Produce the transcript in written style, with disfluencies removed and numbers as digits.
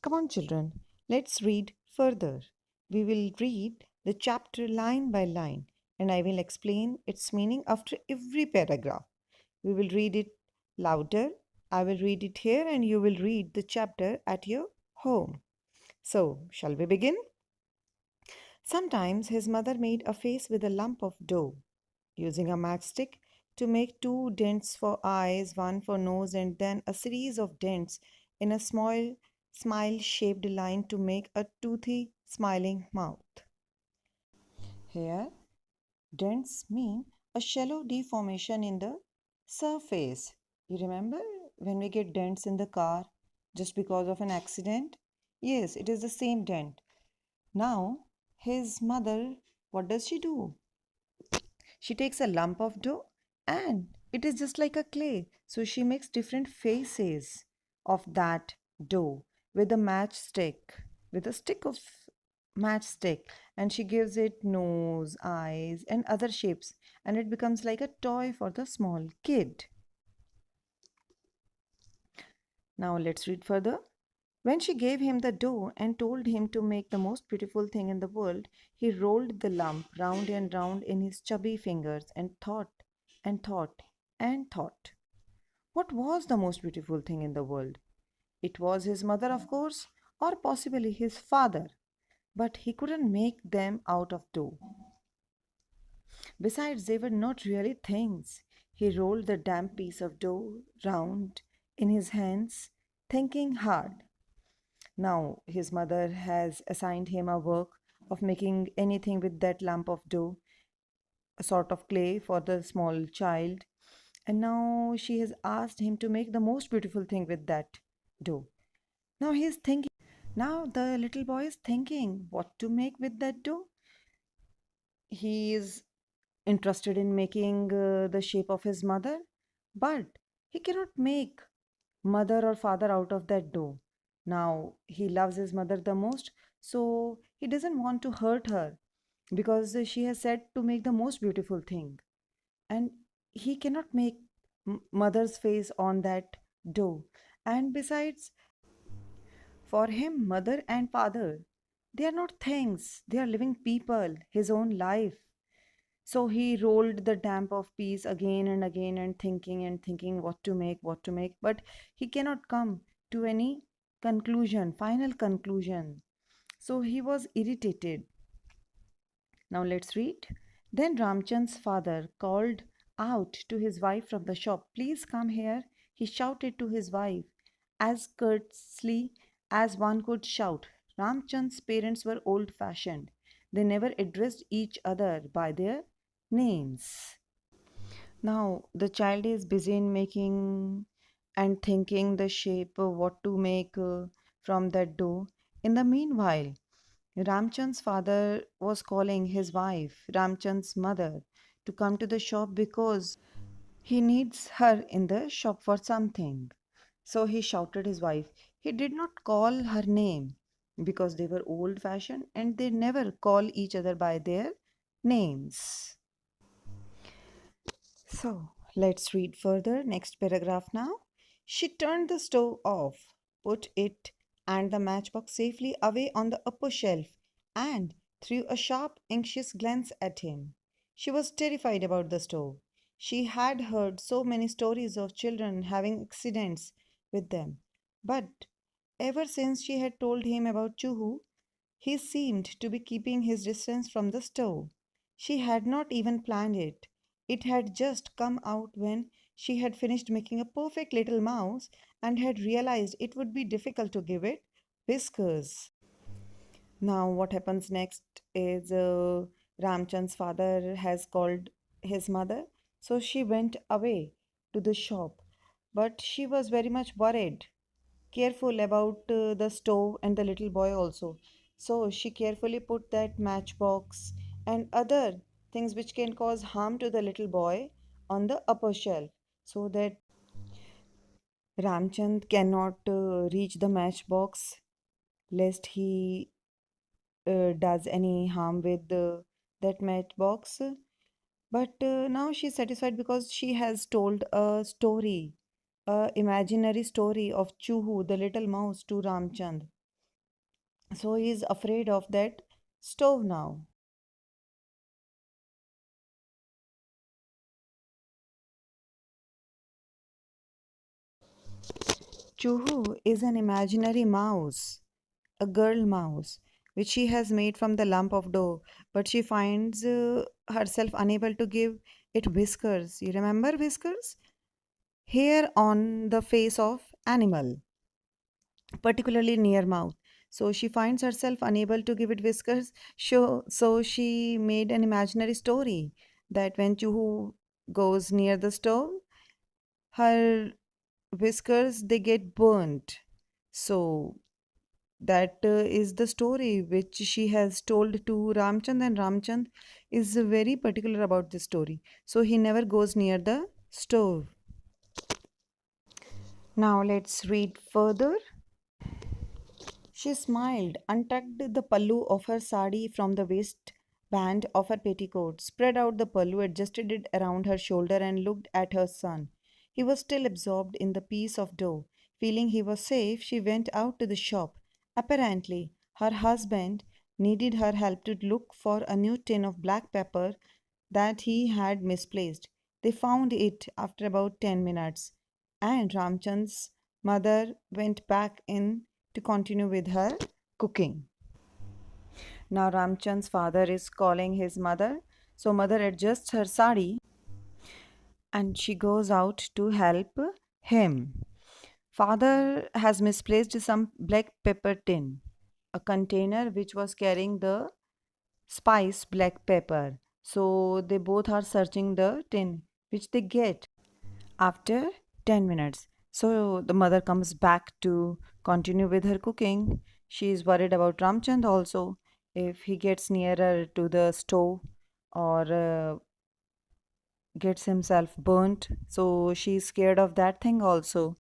Come on, children, let's read further. We will read the chapter line by line, and I will explain its meaning after every paragraph. We will read it louder. I will read it here, and you will read the chapter at your home. So, shall we begin? Sometimes his mother made a face with a lump of dough, using a matchstick to make two dents for eyes, one for nose, and then a series of dents in a small smile shaped line to make a toothy, smiling mouth. Here, dents mean a shallow deformation in the surface. You remember when we get dents in the car just because of an accident? Yes, it is the same dent. Now, his mother, what does she do? She takes a lump of dough and it is just like a clay. So she makes different faces of that dough with a matchstick, with a stick of matchstick, and she gives it nose, eyes, and other shapes, and it becomes like a toy for the small kid. Now let's read further. When she gave him the dough and told him to make the most beautiful thing in the world, he rolled the lump round and round in his chubby fingers and thought and thought and thought. What was the most beautiful thing in the world? It was his mother, of course, or possibly his father, but he couldn't make them out of dough. Besides, they were not really things. He rolled the damp piece of dough round in his hands, thinking hard. Now his mother has assigned him a work of making anything with that lump of dough, a sort of clay for the small child. And now she has asked him to make the most beautiful thing with that dough. Now he's thinking, now the little boy is thinking what to make with that dough. He is interested in making the shape of his mother, but he cannot make mother or father out of that dough. Now he loves his mother the most, so he doesn't want to hurt her because she has said to make the most beautiful thing. And he cannot make mother's face on that dough. And besides, for him, mother and father, they are not things, they are living people, his own life. So he rolled the damp of peace again and thinking what to make, but he cannot come to any conclusion, final conclusion. So he was irritated. Now let's read. Then Ramchand's father called out to his wife from the shop. Please come here, he shouted to his wife, as courteously as one could shout. Ramchand's parents were old fashioned. They never addressed each other by their names. Now the child is busy in making and thinking the shape of what to make from that dough. In the meanwhile, Ramchand's father was calling his wife, Ramchand's mother, to come to the shop because he needs her in the shop for something. So he shouted his wife. He did not call her name because they were old fashioned and they never call each other by their names. So let's read further. Next paragraph now. She turned the stove off, put it and the matchbox safely away on the upper shelf, and threw a sharp, anxious glance at him. She was terrified about the stove. She had heard so many stories of children having accidents with them. But ever since she had told him about Chuhu, he seemed to be keeping his distance from the stove. She had not even planned it. It had just come out when she had finished making a perfect little mouse and had realized it would be difficult to give it whiskers. Now, what happens next is Ramchand's father has called his mother, so she went away to the shop. But she was very much worried, careful about the stove and the little boy also. So she carefully put that matchbox and other things which can cause harm to the little boy on the upper shelf so that Ramchand cannot reach the matchbox lest he does any harm with that matchbox. But now she's satisfied because she has told a story, a imaginary story of Chuhu, the little mouse, to Ramchand. So he is afraid of that stove now. Chuhu is an imaginary mouse, a girl mouse, which she has made from the lump of dough, but she finds herself unable to give it whiskers. You remember whiskers? Hair on the face of animal, particularly near mouth. So she finds herself unable to give it whiskers. So she made an imaginary story that when Chuhu goes near the stove, her whiskers they get burnt. So that is the story which she has told to Ramchand, and Ramchand is very particular about this story. So he never goes near the stove. Now let's read further. She smiled, untucked the pallu of her sari from the waistband of her petticoat, spread out the pallu, adjusted it around her shoulder, and looked at her son. He was still absorbed in the piece of dough. Feeling he was safe, she went out to the shop. Apparently, her husband needed her help to look for a new tin of black pepper that he had misplaced. They found it after about 10 minutes, and Ramchand's mother went back in to continue with her cooking. Now Ramchand's father is calling his mother. So mother adjusts her sari and she goes out to help him. Father has misplaced some black pepper tin, a container which was carrying the spice black pepper. So they both are searching the tin, which they get after 10 minutes. So the mother comes back to continue with her cooking. She is worried about Ramchand also. If he gets nearer to the stove or gets himself burnt. So she's scared of that thing also.